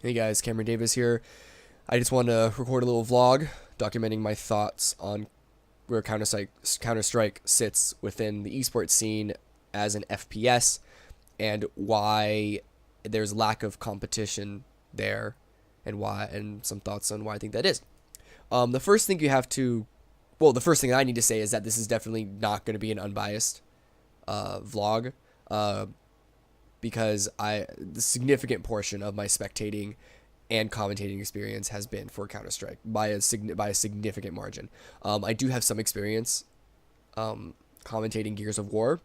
Hey guys, Cameron Davis here. I just wanted to record a little vlog documenting my thoughts on where Counter-Strike sits within the esports scene as an FPS and why there's lack of competition there and some thoughts on why I think that is. The first thing the first thing I need to say is that this is definitely not going to be an unbiased vlog. Because the significant portion of my spectating and commentating experience has been for Counter-Strike by a significant margin. I do have some experience commentating Gears of War,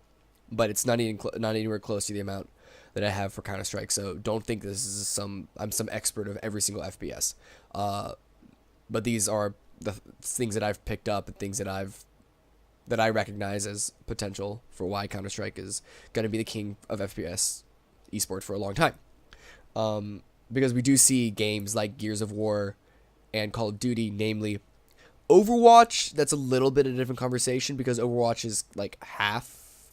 but it's not anywhere close to the amount that I have for Counter-Strike. So don't think this is I'm some expert of every single FPS. But these are the things that I've picked up and things that I recognize as potential for why Counter-Strike is going to be the king of FPS esports for a long time. Because we do see games like Gears of War and Call of Duty, namely Overwatch. That's a little bit of a different conversation because Overwatch is like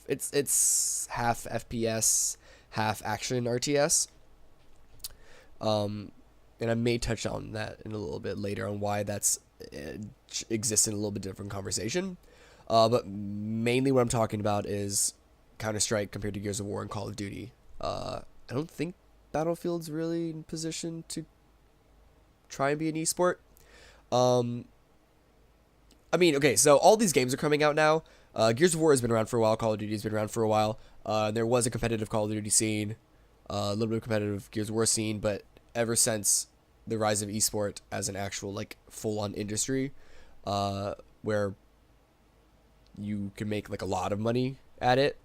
it's half FPS, half action RTS. And I may touch on that in a little bit later on why that's exists in a little bit different conversation. But mainly what I'm talking about is Counter-Strike compared to Gears of War and Call of Duty. I don't think Battlefield's really in position to try and be an esport. Okay, so all these games are coming out now. Gears of War has been around for a while. Call of Duty has been around for a while. There was a competitive Call of Duty scene, a little bit of competitive Gears of War scene, but ever since the rise of esport as an actual like full-on industry, where you can make like a lot of money at it,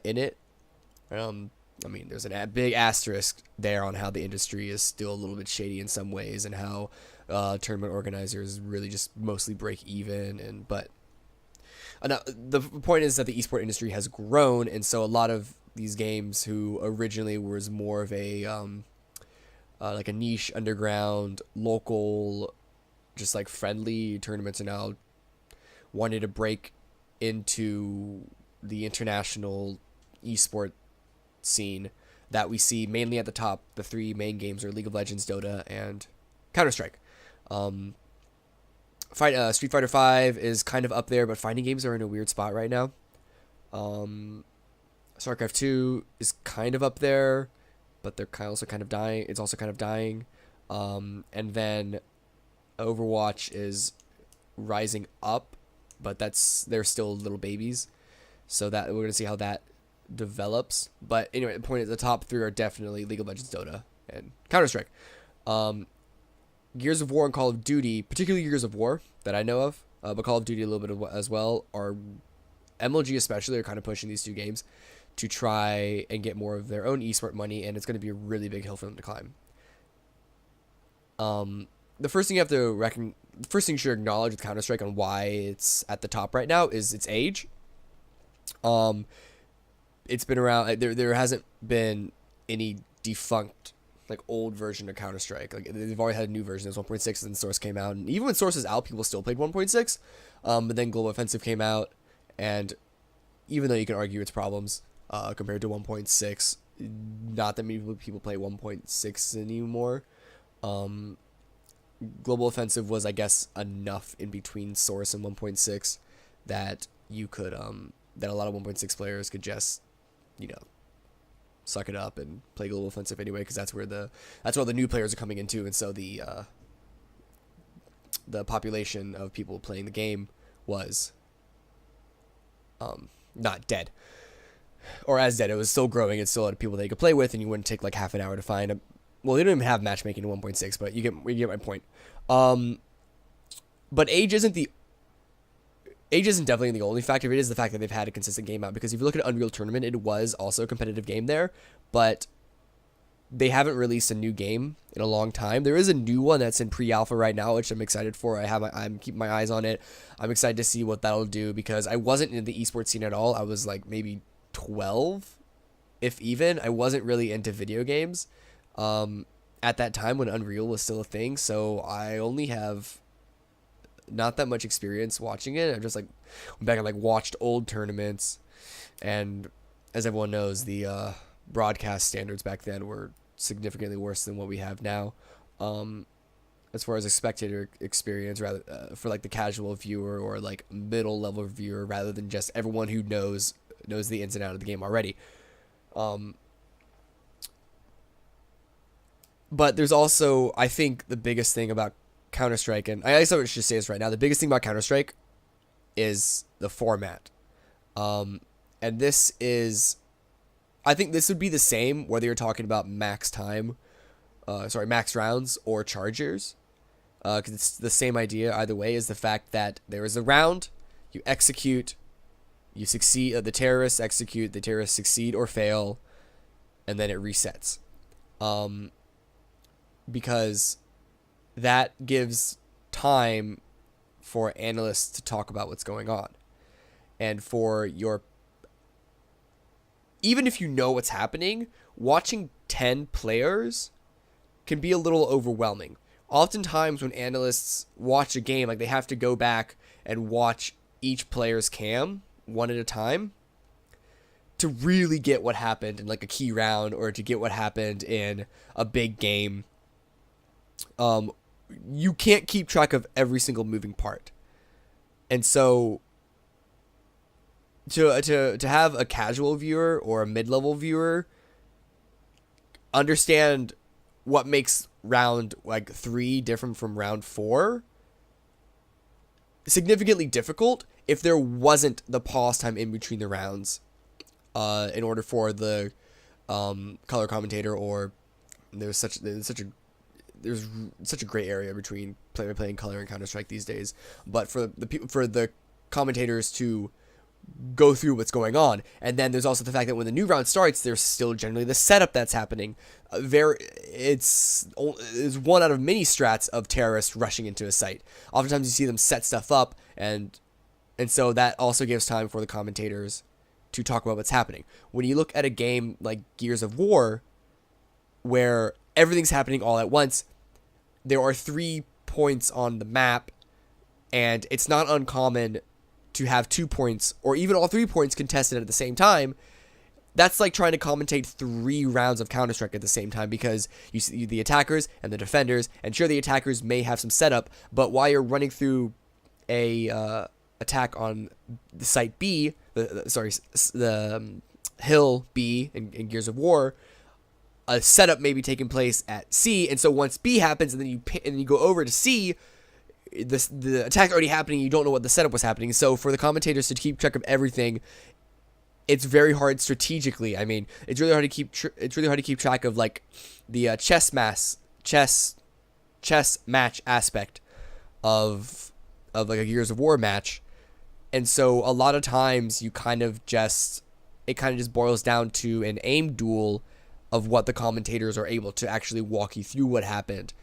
in it. There's a big asterisk there on how the industry is still a little bit shady in some ways, and how tournament organizers really just mostly break even. But the point is that the esport industry has grown, and so a lot of these games who originally was more of a like a niche, underground, local, just like friendly tournaments are now wanting to break into the international esport scene that we see mainly at the top. The three main games are League of Legends, Dota, and Counter-Strike. Street Fighter 5 is kind of up there, but fighting games are in a weird spot right now. StarCraft 2 is kind of up there, but they're also kind of dying. It's also kind of dying. And then Overwatch is rising up, but they're still little babies. So that we're gonna see how that develops. But anyway, the point is the top three are definitely League of Legends, Dota, and Counter-Strike. Gears of War and Call of Duty, particularly Gears of War that I know of, but Call of Duty a little bit as well, are MLG especially are kind of pushing these two games to try and get more of their own esport money, and it's going to be a really big hill for them to climb. The first thing you should acknowledge with Counter-Strike on why it's at the top right now is its age. It's been around. There hasn't been any defunct like old version of Counter-Strike. Like they've already had a new version. There's 1.6, and Source came out, and even when Source was out, people still played 1.6. But then Global Offensive came out, and even though you can argue its problems compared to 1.6, not that many people play 1.6 anymore. Global Offensive was, I guess, enough in between Source and 1.6 that you could that a lot of 1.6 players could just, suck it up and play Global Offensive anyway, because that's where all the new players are coming into, and so the population of people playing the game was not dead or as dead. It was still growing. It still had people that you could play with, and you wouldn't take like half an hour to find a. Well, they don't even have matchmaking in 1.6, but you get my point. But age isn't definitely the only factor. It is the fact that they've had a consistent game out, because if you look at Unreal Tournament, it was also a competitive game there, but they haven't released a new game in a long time. There is a new one that's in pre-alpha right now, which I'm excited for. I'm keeping my eyes on it. I'm excited to see what that'll do, because I wasn't in the esports scene at all. I was like maybe 12, if even. I wasn't really into video games at that time when Unreal was still a thing, so I only have not that much experience watching it. I just like went back and like watched old tournaments, and as everyone knows, the broadcast standards back then were significantly worse than what we have now. As far as a spectator experience, rather for like the casual viewer or like middle level viewer, rather than just everyone who knows the ins and outs of the game already. But there's also, I think, the biggest thing about Counter-Strike, and I should say this right now, the biggest thing about Counter-Strike is the format. And this is, I think this would be the same whether you're talking about max rounds or chargers. Because it's the same idea either way, is the fact that there is a round, you execute, you succeed, the terrorists execute, the terrorists succeed or fail, and then it resets. Because that gives time for analysts to talk about what's going on. And for even if you know what's happening, watching 10 players can be a little overwhelming. Oftentimes when analysts watch a game, like they have to go back and watch each player's cam one at a time to really get what happened in like a key round or to get what happened in a big game. You can't keep track of every single moving part. And so to have a casual viewer or a mid-level viewer understand what makes round like 3 different from round 4 significantly difficult if there wasn't the pause time in between the rounds in order for the color commentator, or there's such a gray area between playing color and Counter-Strike these days, but for the commentators to go through what's going on. And then there's also the fact that when the new round starts, there's still generally the setup that's happening. It's one out of many strats of terrorists rushing into a site. Oftentimes you see them set stuff up, and so that also gives time for the commentators to talk about what's happening. When you look at a game like Gears of War, where everything's happening all at once, there are 3 points on the map, and it's not uncommon to have 2 points or even all 3 points contested at the same time. That's like trying to commentate 3 rounds of Counter-Strike at the same time, because you see the attackers and the defenders, and sure, the attackers may have some setup, but while you're running through a attack on the site B, the hill B in Gears of War, a setup may be taking place at C, and so once B happens, and then you go over to C, the attack's already happening. You don't know what the setup was happening. So for the commentators to keep track of everything, it's very hard strategically. I mean, it's really hard to keep track of like the chess match aspect of like a Gears of War match, and so a lot of times it kind of just boils down to an aim duel of what the commentators are able to actually walk you through what happened.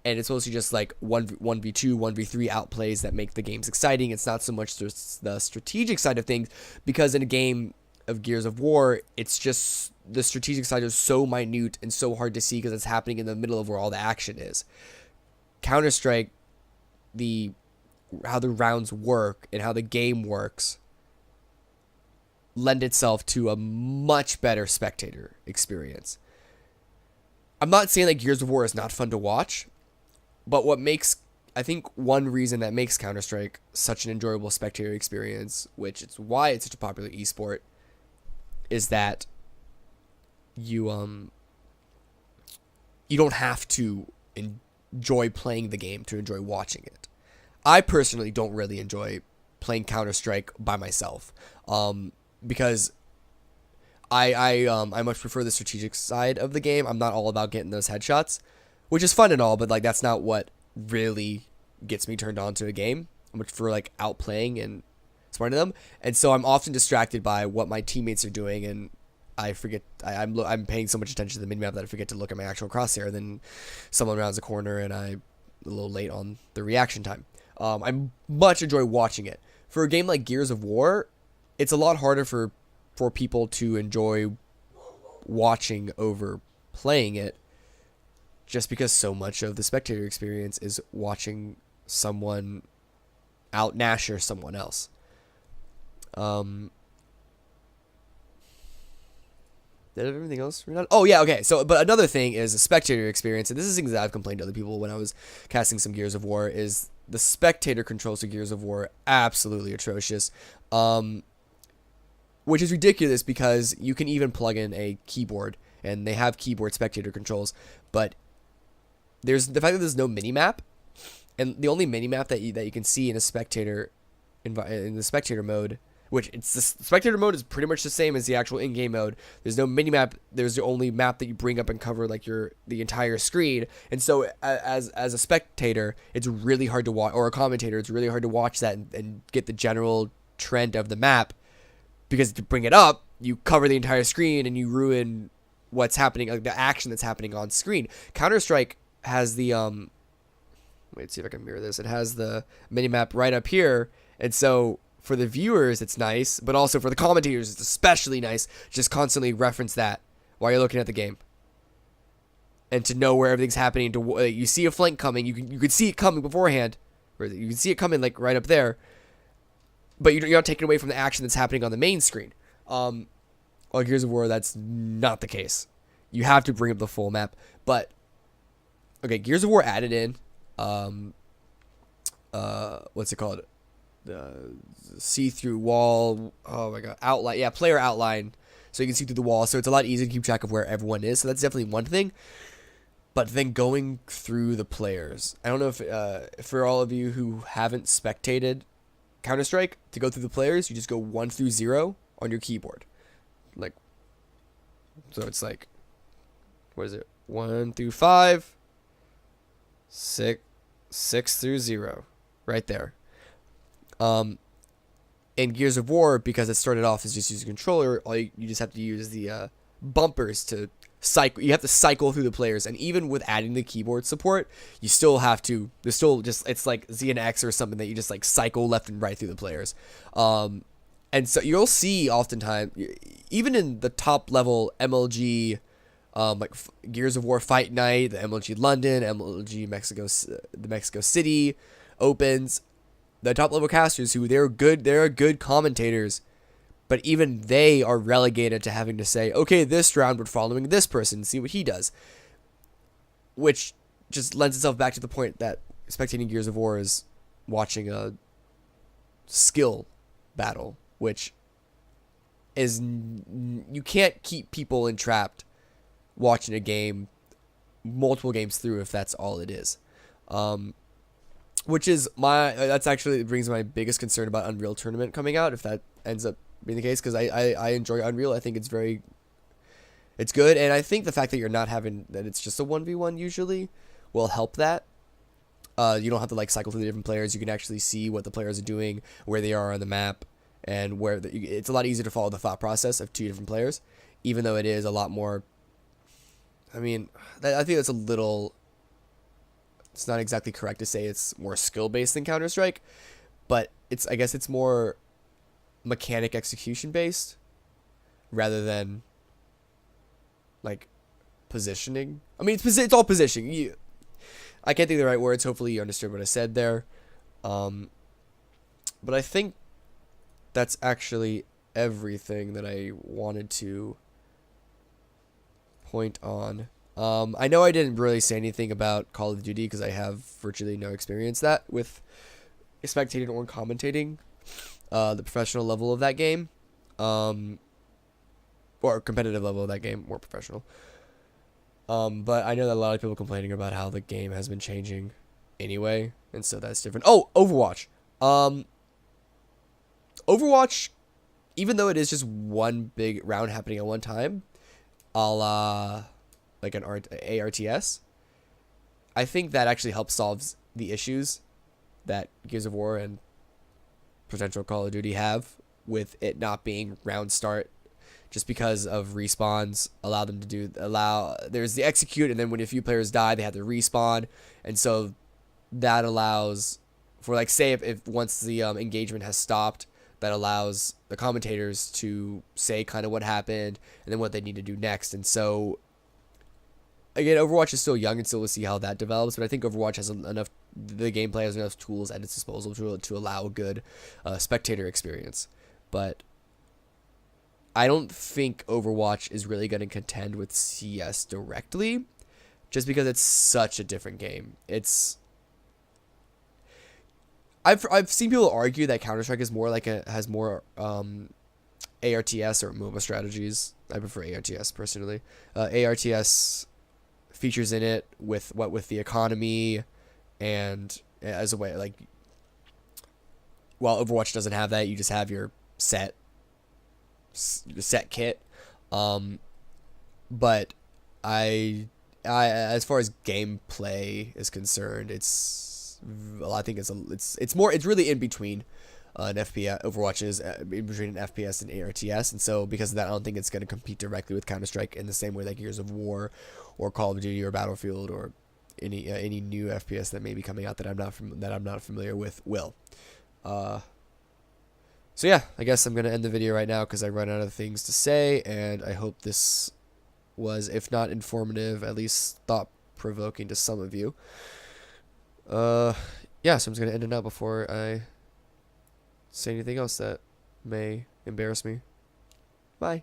And it's mostly just like 1v2, 1v3 outplays that make the games exciting. It's not so much the strategic side of things, because in a game of Gears of War, it's just the strategic side is so minute and so hard to see because it's happening in the middle of where all the action is. Counter-Strike, how the rounds work and how the game works lend itself to a much better spectator experience. I'm not saying that Gears of War is not fun to watch, but I think one reason that makes Counter-Strike such an enjoyable spectator experience, which is why it's such a popular esport, is that you don't have to enjoy playing the game to enjoy watching it. I personally don't really enjoy playing Counter-Strike by myself, because I much prefer the strategic side of the game. I'm not all about getting those headshots, which is fun and all, but like that's not what really gets me turned on to a game. I much prefer like outplaying and smarting them, and so I'm often distracted by what my teammates are doing, and I forget. I'm paying so much attention to the minimap that I forget to look at my actual crosshair. And then someone rounds the corner, and I'm a little late on the reaction time. I much enjoy watching it. For a game like Gears of War, it's a lot harder for people to enjoy watching over playing it, just because so much of the spectator experience is watching someone out Nasher someone else. Did I have everything else written down? Oh yeah, okay. So, but another thing is a spectator experience, and this is things that I've complained to other people when I was casting some Gears of War. Is the spectator controls of Gears of War absolutely atrocious, which is ridiculous because you can even plug in a keyboard, and they have keyboard spectator controls, but there's the fact that there's no mini map, and the only mini map that you can see in a spectator in the spectator mode. Which it's the spectator mode is pretty much the same as the actual in-game mode. There's no mini map. There's the only map that you bring up and cover like the entire screen. And so as a spectator, it's really hard to watch, or a commentator, it's really hard to watch that and get the general trend of the map, because to bring it up, you cover the entire screen and you ruin what's happening, like the action that's happening on screen. Counter-Strike has the wait, see if I can mirror this. It has the mini map right up here, and so for the viewers, it's nice, but also for the commentators, it's especially nice. Just constantly reference that while you're looking at the game, and to know where everything's happening. You see a flank coming, you can see it coming beforehand, or you can see it coming like right up there, but you're not taking away from the action that's happening on the main screen. On Gears of War, that's not the case. You have to bring up the full map. But okay, Gears of War added in what's it called? See-through wall, oh my god, outline, yeah, player outline, so you can see through the wall, so it's a lot easier to keep track of where everyone is, so that's definitely one thing. But then going through the players, I don't know if for all of you who haven't spectated Counter-Strike, to go through the players, you just go 1 through 0 on your keyboard, like, so it's like, what is it, 1 through 5, 6 through 0, right there. In Gears of War, because it started off as just using a controller, you just have to use the bumpers to cycle. You have to cycle through the players, and even with adding the keyboard support, you still have to. There's still just, it's like Z and X or something that you just like cycle left and right through the players. And so you'll see oftentimes, even in the top level MLG, like Gears of War Fight Night, the MLG London, MLG the Mexico City Opens. The top level casters they're good commentators, but even they are relegated to having to say, okay, this round we're following this person, see what he does, which just lends itself back to the point that spectating Gears of War is watching a skill battle, which is, you can't keep people entrapped watching a game multiple games through if that's all it is. Which is that's actually brings my biggest concern about Unreal Tournament coming out, if that ends up being the case, because I enjoy Unreal. I think it's good, and I think the fact that you're not having, that it's just a 1v1 usually will help that. You don't have to like cycle through the different players. You can actually see what the players are doing, where they are on the map, and it's a lot easier to follow the thought process of two different players, even though it is a lot more, I mean, I think that's a little, it's not exactly correct to say it's more skill-based than Counter-Strike, but I guess it's more mechanic execution-based rather than like positioning. I mean, it's all positioning. I can't think of the right words. Hopefully you understood what I said there. But I think that's actually everything that I wanted to point on. I know I didn't really say anything about Call of Duty because I have virtually no experience with spectating or commentating the professional level of that game, or competitive level of that game, more professional. But I know that a lot of people are complaining about how the game has been changing anyway, and so that's different. Oh, Overwatch. Overwatch, even though it is just one big round happening at one time, a la like an ARTS, I think that actually helps solve the issues that Gears of War and potential Call of Duty have with it not being round start, just because of respawns there's the execute, and then when a few players die they have to respawn, and so that allows for, like, say if once the engagement has stopped, that allows the commentators to say kind of what happened and then what they need to do next. And so again, Overwatch is still young, and still we'll see how that develops, but I think Overwatch has enough, the gameplay has enough tools at its disposal to allow a good spectator experience. But I don't think Overwatch is really going to contend with CS directly, just because it's such a different game. I've seen people argue that Counter Strike is more like has more ARTS or MOBA strategies. I prefer ARTS personally. ARTS features in it with the economy, and as a way like, while Overwatch doesn't have that, you just have your set kit. But I as far as gameplay is concerned, I think it's really in between an FPS. Overwatch is in between an FPS and ARTS, and so because of that, I don't think it's going to compete directly with Counter Strike in the same way that Gears of War, or Call of Duty, or Battlefield, or any new FPS that may be coming out that I'm not familiar with will. So yeah, I guess I'm gonna end the video right now because I run out of things to say, and I hope this was, if not informative, at least thought provoking to some of you. Yeah, so I'm just gonna end it now before I say anything else that may embarrass me. Bye.